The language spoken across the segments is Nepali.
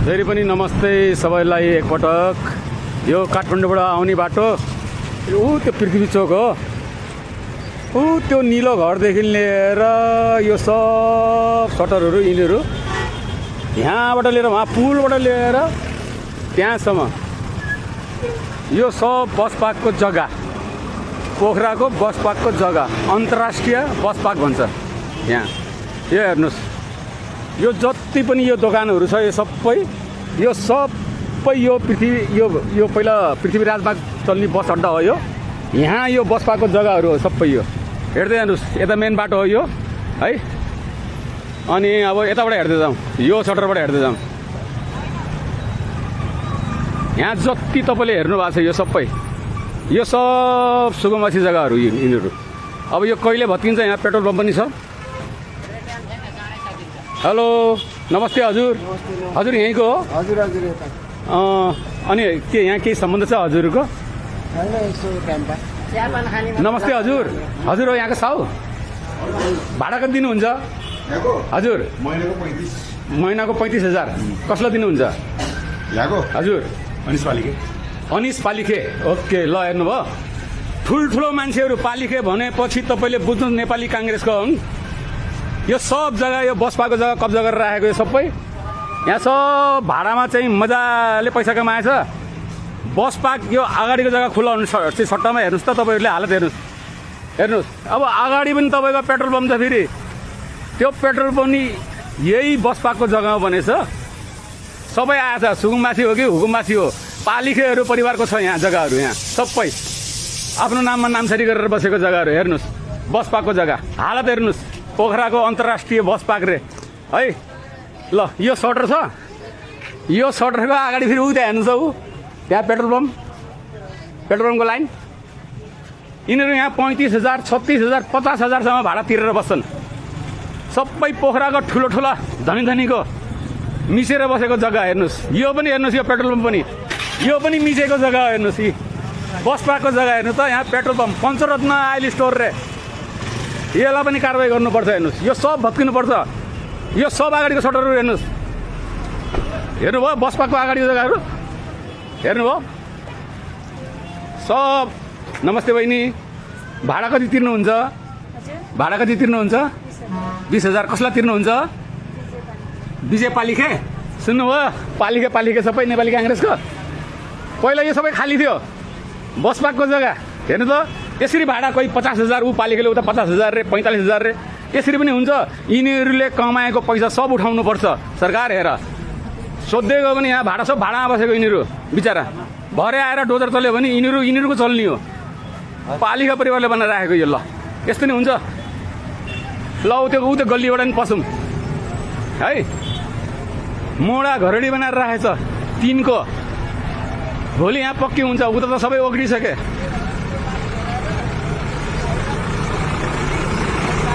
फेरि पनि नमस्ते सबैलाई एकपटक। यो काठमाडौँबाट आउने बाटो त्यो पृथ्वी चोक हो। त्यो निलो घरदेखि लिएर यो सब सटरहरू यिनीहरू यहाँबाट लिएर वहाँ पुलबाट लिएर त्यहाँसम्म यो सब बस पार्कको जग्गा, पोखराको बस पार्कको जग्गा, अन्तर्राष्ट्रिय बस पार्क भन्छ यहाँ। यो हेर्नुहोस्, यो जति पनि यो दोकानहरू छ यो सबै यो पृथ्वी यो पहिला पृथ्वी राजमार्ग चल्ने बस अड्डा हो। यहाँ यो बस पार्कको जग्गाहरू हो सबै। यो हेर्दै जानुहोस्, यता मेन बाटो हो यो है। अनि अब यताबाट हेर्दै जाउँ, यो सटरबाट हेर्दै जाउँ। यहाँ जति तपाईँले हेर्नु भएको छ यो सब सुगमवासी जग्गाहरू यिनीहरू। अब यो कहिले भत्किन्छ? यहाँ पेट्रोल पम्प पनि छ। हेलो नमस्ते हजुर। हजुर यहीँको हो? हजुर हजुर। अनि के यहाँ केही सम्बन्ध छ हजुरको? नमस्ते हजुर। हजुर हो यहाँको साउ? भाडा कति दिनुहुन्छ हजुर? महिनाको 35,000। कसलाई दिनुहुन्छ यहाँको? हजुर अनिस पालिखे। ओके, ल हेर्नुभयो, ठुल्ठुलो मान्छेहरू पालिखे भनेपछि तपाईँले बुझ्नु नेपाली काङ्ग्रेसको हुन्। यो सब जग्गा यो बस पार्कको जग्गा कब्जा गरेर राखेको यो सबै। यहाँ सब भाडामा चाहिँ मजाले पैसा कमाएछ। बस पार्क यो अगाडिको जग्गा खुल्ला हुनु सट्टामा हेर्नुहोस् त तपाईँहरूले हालत हेर्नुहोस्। अब अगाडि पनि तपाईँको पेट्रोल पम्प छ। फेरि त्यो पेट्रोल पनि यही बस पार्कको जग्गामा बनेछ। सबै आएछ, सुकुम्बासी हो कि हुकुमबासी हो, पालिखेहरू परिवारको छ यहाँ जग्गाहरू। यहाँ सबै आफ्नो नाममा नामसारी गरेर बसेको जग्गाहरू हेर्नुहोस्। बस पार्कको जग्गा हालत हेर्नुहोस्। पोखराको अन्तर्राष्ट्रिय बस पार्क रे है। ल यो सटर छ, यो सटरको अगाडि फेरि त्यहाँ हेर्नुहोस्। त्यहाँ पेट्रोल पम्पको लाइन। यिनीहरू यहाँ 35,000, 36,000, 50,000सम्म भाडा तिरेर बस्छन्। सबै पोखराको ठुलो धनीको मिचेर बसेको जग्गा हेर्नुहोस्। यो पनि हेर्नुहोस्, यो पेट्रोल पम्प पनि, यो पनि मिचेको जग्गा हेर्नुहोस्। यी बस पार्कको जग्गा हेर्नु त। यहाँ पेट्रोल पम्प, पञ्चरत्न आइल स्टोर रे, यसलाई पनि कारवाही गर्नुपर्छ। हेर्नुहोस्, यो सब भत्किनुपर्छ। यो सब अगाडिको सटरहरू हेर्नुहोस्। हेर्नुभयो बस पार्कको अगाडिको जग्गाहरू हेर्नुभयो सब। नमस्ते बहिनी, भाडा कति तिर्नुहुन्छ? 20,000। कसलाई तिर्नुहुन्छ? विजय पालिखे। सुन्नुभयो, पालिखे सबै नेपाली काङ्ग्रेसको। पहिला यो सबै खाली थियो बस पार्कको जग्गा। हेर्नु त, यसरी भाडा कोही 50,000, ऊ पालिखेले उता 50,000 रे, 45,000 रे, यसरी पनि हुन्छ। यिनीहरूले कमाएको पैसा सब उठाउनुपर्छ सरकार। हेर सोध्दै गयो भने यहाँ भाडा सब भाडामा बसेको यिनीहरू बिचरा। भरे आएर डोजर चल्यो भने यिनीहरूको चल्ने हो। पालिका परिवारले बनाएर राखेको यो। ल यस्तो नि हुन्छ। ल त्यो गल्लीबाट नि पसौँ है। मोडा घरडी बनाएर राखेछ तिनको। भोलि यहाँ पक्की हुन्छ, उता त सबै ओग्रिसके।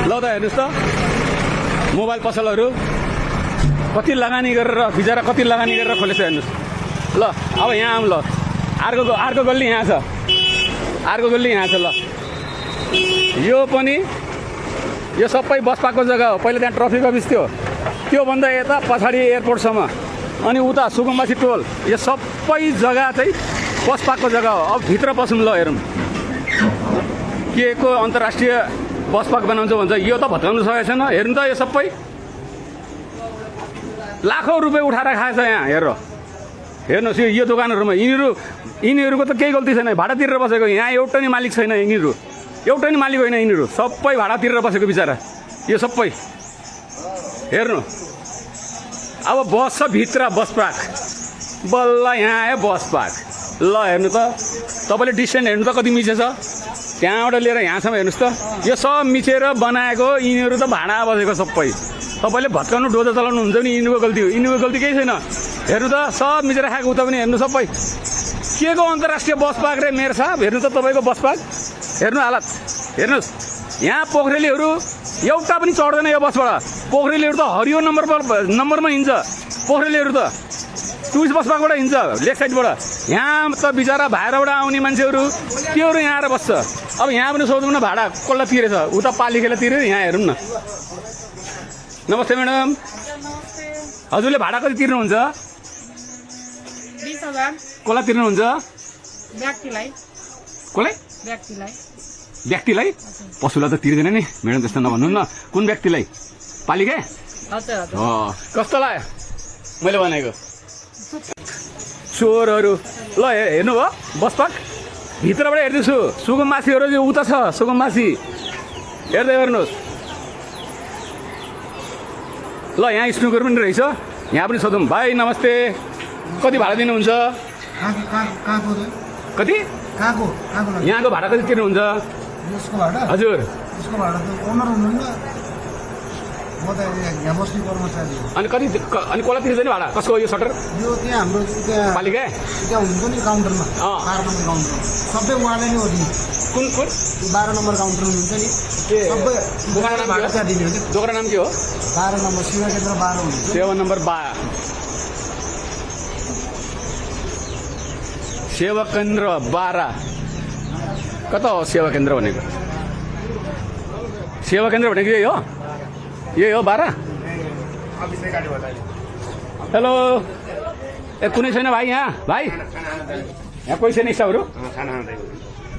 ल त हेर्नुहोस् त, मोबाइल पसलहरू कति लगानी गरेर बिचरा खोलेछ हेर्नुहोस्। ल अब यहाँ आउँ। ल अर्को गल्ली यहाँ छ, ल यो पनि यो सबै बस पार्कको जग्गा हो। पहिला त्यहाँ ट्राफिक अफिस थियो, त्योभन्दा यता पछाडि एयरपोर्टसम्म, अनि उता सुकुम्बासी टोल, यो सबै जग्गा चाहिँ बस पार्कको जग्गा हो। अब भित्र पसौँ। ल हेरौँ के को अन्तर्राष्ट्रिय बस पार्क बनाउँछ भन्छ। यो त भत्काउनु सकेको छैन। हेर्नु त, यो सबै लाखौँ रुपियाँ उठाएर खाएछ यहाँ। हेर्नुहोस् यो दोकानहरूमा यिनीहरूको त केही गल्ती छैन। भाडा तिरेर बसेको। यहाँ एउटा नि मालिक छैन। एउटा नि मालिक होइन। यिनीहरू सबै भाडा तिरेर बसेको बिचरा। यो सबै हेर्नु। अब बस छ भित्र बस पार्क, बल्ल यहाँ आयो बस पार्क। ल हेर्नु त, तपाईँले डिस्टेन्स हेर्नु त कति मिचेछ। त्यहाँबाट लिएर यहाँसम्म हेर्नुहोस् त। यो सब मिचेर बनाएको यिनीहरू त भाडा बसेको सबै। तपाईँले भत्काउनु डोजर चलाउनु हुन्छ नि, यिनीहरूको गल्ती हो। यिनीहरूको गल्ती केही छैन। हेर्नु त, सब मिचेर खाएको उता पनि हेर्नु सबै। के को अन्तर्राष्ट्रिय बस पार्क रे मेयर साहब। हेर्नु त तपाईँको बस पार्क हेर्नु हालत हेर्नुहोस्। यहाँ पोखरेलीहरू एउटा पनि चढ्दैन यो बसबाट। पोखरेलीहरू त हरियो नम्बरमा हिँड्छ। पोखरेलीहरू त टुरिस्ट बस पार्कबाट हिँड्छ लेफ्ट साइडबाट। यहाँ त बिचरा भाइरबाट आउने मान्छेहरू त्योहरू यहाँ आएर बस्छ। अब यहाँ पनि सोधौँ न भाडा कसलाई तिरेछ। उता पालिखेले तिर्यो, यहाँ हेरौँ न। नमस्ते म्याडम, हजुरले भाडा कति तिर्नुहुन्छ? 20,000 कसलाई तिर्नुहुन्छ व्यक्तिलाई कसलाई व्यक्तिलाई व्यक्तिलाई पशुलाई त तिर्दैन नि म्याडम त्यस्तो नभन्नु न कुन व्यक्तिलाई पालिके हजुर हजुर कस्तो लाग्यो मैले भनेको चोरहरू ल हेर्नुभयो बसपाक भित्रबाट हेर्दैछु सुगम मासीहरू चाहिँ उता छ सुगम मासी हेर्दै गर्नुहोस् ल यहाँ स्नुकर पनि रहेछ यहाँ पनि सोधौँ भाइ नमस्ते कति भाडा दिनुहुन्छ कति यहाँको भाडा कति तिर्नुहुन्छ यसको भाडा हजुर यसको भाडा त ओनर हुनुहुन्न म त यहाँ बस्ने कर्मचारी हो अनि कति अनि कसलाई तिर्छ नि भाडा कसको यो सटर यो त्यहाँ हाम्रो त्यहाँ पालिका त्यहाँ हुन्छ नि काउन्टरमा 12 नम्बर काउन्टर सबै उहाँले नै हो दिने कुन कुन 12 नम्बर काउन्टर हुनुहुन्छ नि सबै दोकान नाम भाडा के त्यहाँ दिने हो कि हो दोकान नाम के हो 12 नम्बर सेवा केन्द्र 12 हुन्छ सेवा नम्बर 12 सेवा केन्द्र 12 कता हो सेवा केन्द्र भनेको सेवा केन्द्र भनेको यही हो 12 हेलो ए कुनै छैन भाइ यहाँ भाइ यहाँ कोही छैन स्टाफहरू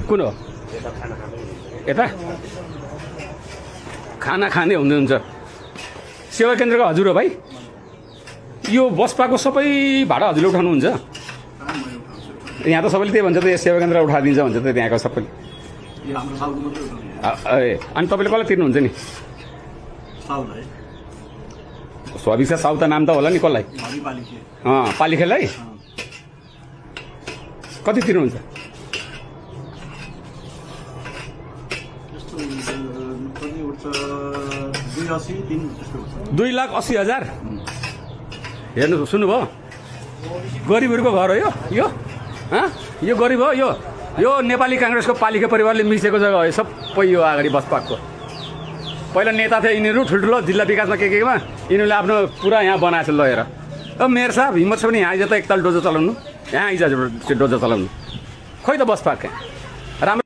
कुन हो यता खाना खाँदै हुनुहुन्छ सेवा केन्द्रको हजुर हो भाइ यो बसपाको सबै भाडा हजुरले उठाउनुहुन्छ यहाँ त सबैले त्यही भन्छ त यो सेवा केन्द्र उठाइदिन्छ भन्छ त त्यहाँको सबैले ए अनि तपाईँले कसलाई तिर्नुहुन्छ नि स्वाभिक्षा साउ त नाम त होला नि कसलाई पालिखेलाई कति तिर्नुहुन्छ 2,80,000 हेर्नु सुन्नुभयो गरिबहरूको घर हो यो यो गरिब हो यो नेपाली काङ्ग्रेसको पालिका परिवारले मिसेको जग्गा हो सबै यो अगाडि बसपाकको पहिला नेता थिए यिनीहरू ठुल्ठुलो जिल्ला विकासमा केमा यिनीहरूले आफ्नो पुरा यहाँ बनाएको छ लगेर अब मेयर साहब हिम्मत छ भने यहाँ आइज त एकताल डोजो चलाउनु यहाँ आइज डोजो चलाउनु खोइ त बसपाक राम्रो